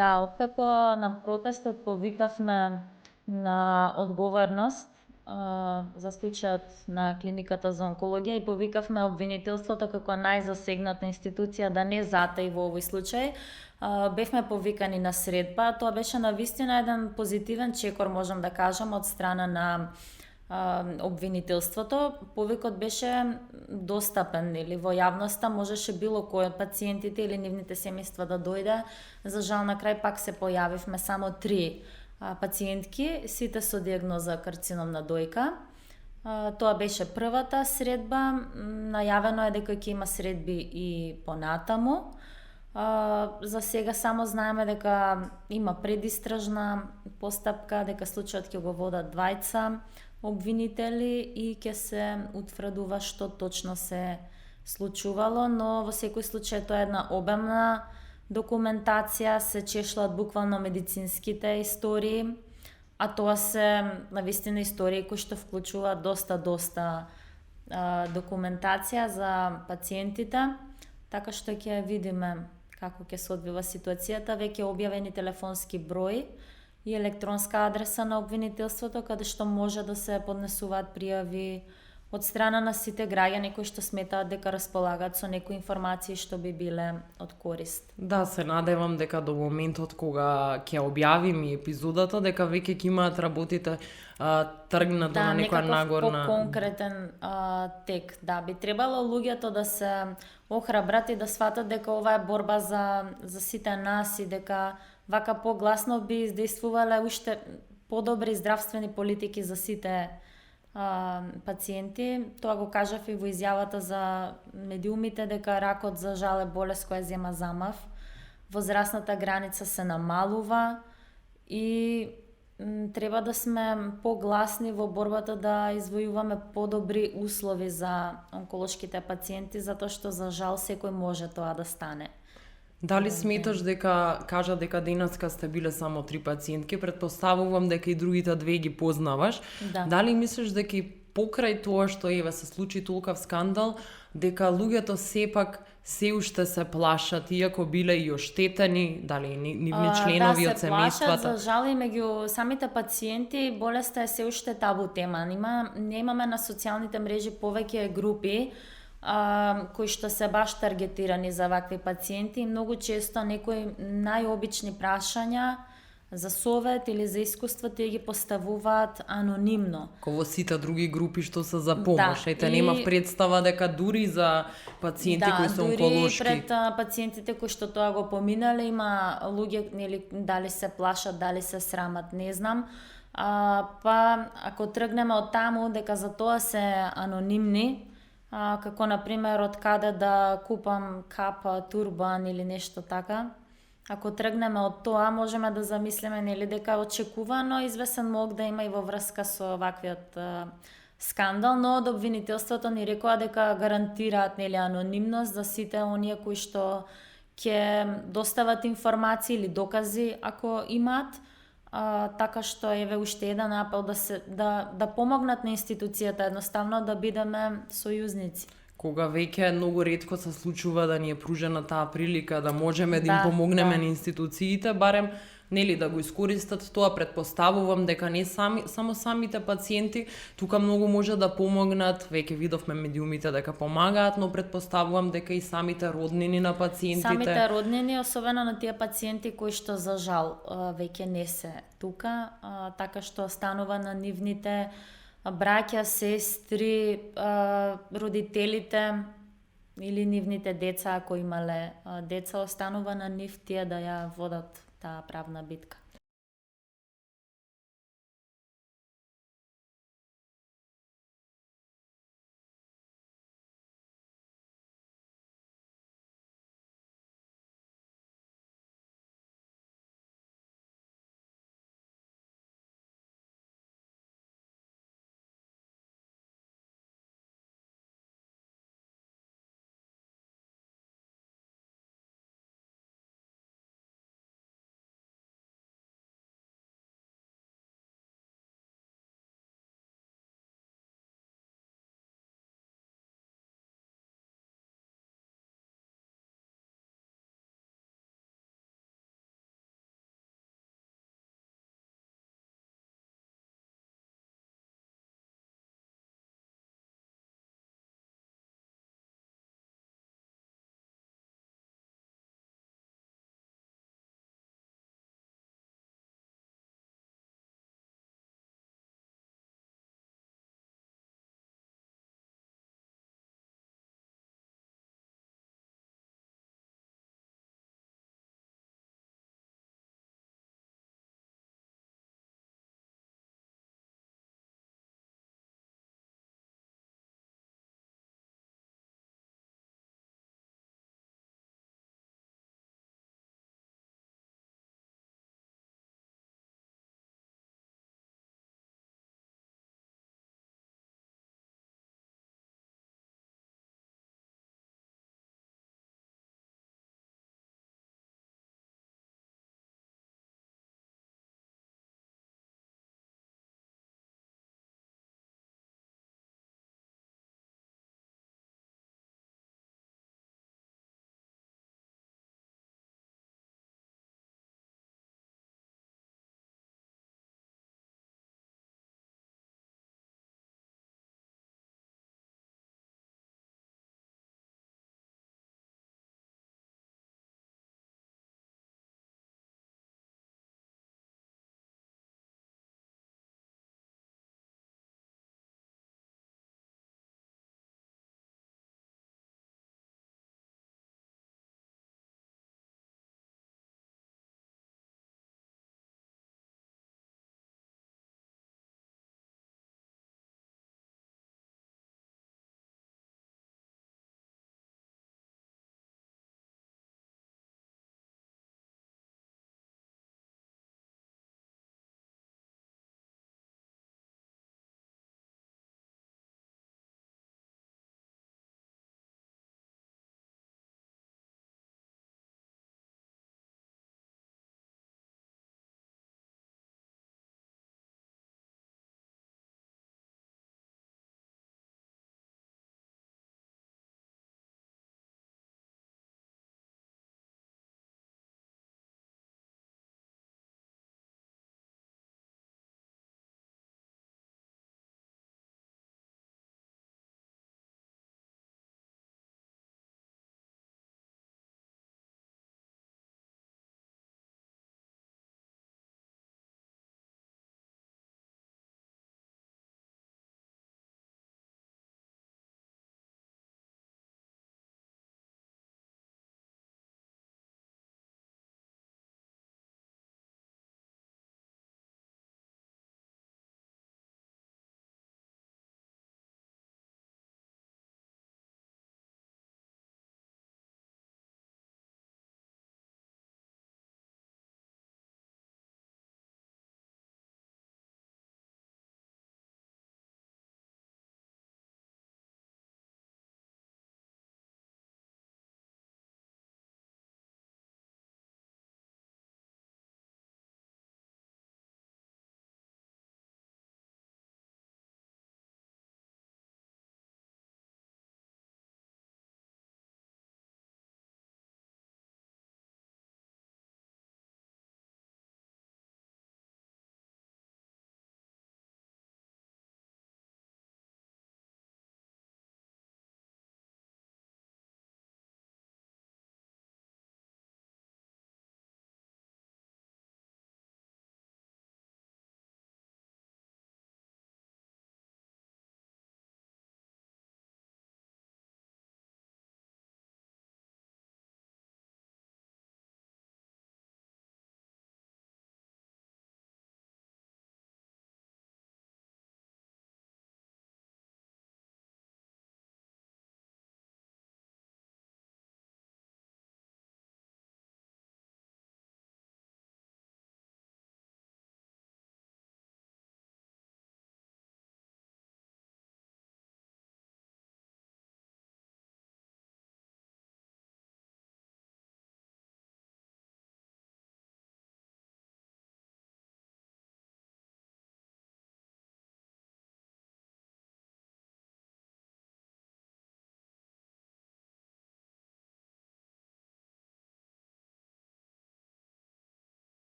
Да, откако на протестот повикавме на одговорност за случајот на клиниката за онкологија и повикавме обвинителството како најзасегната институција да не затаи во овој случај. Бевме повикани на средба, тоа беше навистина еден позитивен чекор, можам да кажам, од страна на обвинителството. Повикот беше достапен, или во јавноста можеше било кој од пациентите или нивните семејства да дојде. За жал на крај пак се појавивме само 3 пациентки, сите со диагноза карцином на дојка. Тоа беше првата средба, најавено е дека ќе има средби и понатаму. За сега само знаеме дека има предистражна постапка, дека случајот ќе го водат двајца обвинители и ќе се утврдува што точно се случувало, но во секој случај тоа е една обемна документација, се чешлат буквално медицинските истории, а тоа се навистина истории кои што вклучуваат доста документација за пациентите, така што ќе видиме како ќе се одвива ситуацијата. Веќе објавени телефонски број и електронска адреса на обвинителството, каде што може да се поднесуваат пријави од страна на сите граѓани кои што сметаат дека располагаат со некои информации што би биле од корист. Да, се надевам дека до моментот кога ќе објавиме епизодата, дека веќе ќе имаат работите тргнато на некоја нагорна... Да, некаков поконкретен тек. Да, би требало луѓето да се охрабрат и да сватат дека ова е борба за сите нас и дека вака погласно би издействувале уште подобри здравствени политики за сите пациенти. Тоа го кажав и во изјавата за медиумите, дека ракот за жал е болест која зема замав. Возрастната граница се намалува и треба да сме погласни во борбата да извојуваме подобри услови за онколошките пациенти, затоа што за жал секој може тоа да стане. Дали сметаш дека, кажа дека денеска сте биле само 3 пациентки, предпоставувам дека и другите 2 ги познаваш. Да. Дали мислиш дека и покрај тоа што се случи толков скандал, дека луѓето сепак се уште се плашат, иако биле и оштетени, дали нивни членови од семејствата? Да, се плашат, за жал и меѓу самите пациенти болеста е се уште табу тема. Немаме на социјалните мрежи повеќе групи кои што се баш таргетирани за вакви пациенти и многу често некои најобични прашања за совет или за искуство тие ги поставуваат анонимно. Во сите други групи што се за помош. Да, Ете, немав представа дека дури за пациенти кои се онколошки. Да, дури пред пациентите кои што тоа го поминале, има луѓе, нели, дали се плашат, дали се срамат, не знам. Па, ако тргнеме од таму, дека за тоа се анонимни, како например од каде да купам капа, турбан или нешто така. Ако тргнеме од тоа, можеме да замислиме, нели, дека очекувано извесен мог да има и во врска со ваквиот скандал, но од обвинителството ни рекоа дека гарантираат, нели, анонимност за сите оние кои што ќе достават информации или докази ако имаат. Така што еве уште еден апел да помогнат на институцијата, едноставно да бидеме сојузници. Кога веќе многу ретко се случува да ни е пружена таа прилика да можеме да им помогнеме на институциите, барем нели да го искористат тоа, предпоставувам дека не само самите пациенти тука многу може да помогнат. Веќе видовме медиумите дека помагаат, но предпоставувам дека и самите роднини на пациентите. Самите роднини, особено на тие пациенти кои што за жал веќе не се тука, така што останува на нивните браќа, сестри, родителите или нивните деца, ако имале деца, останува на нив тие да ја водат таа правна битка.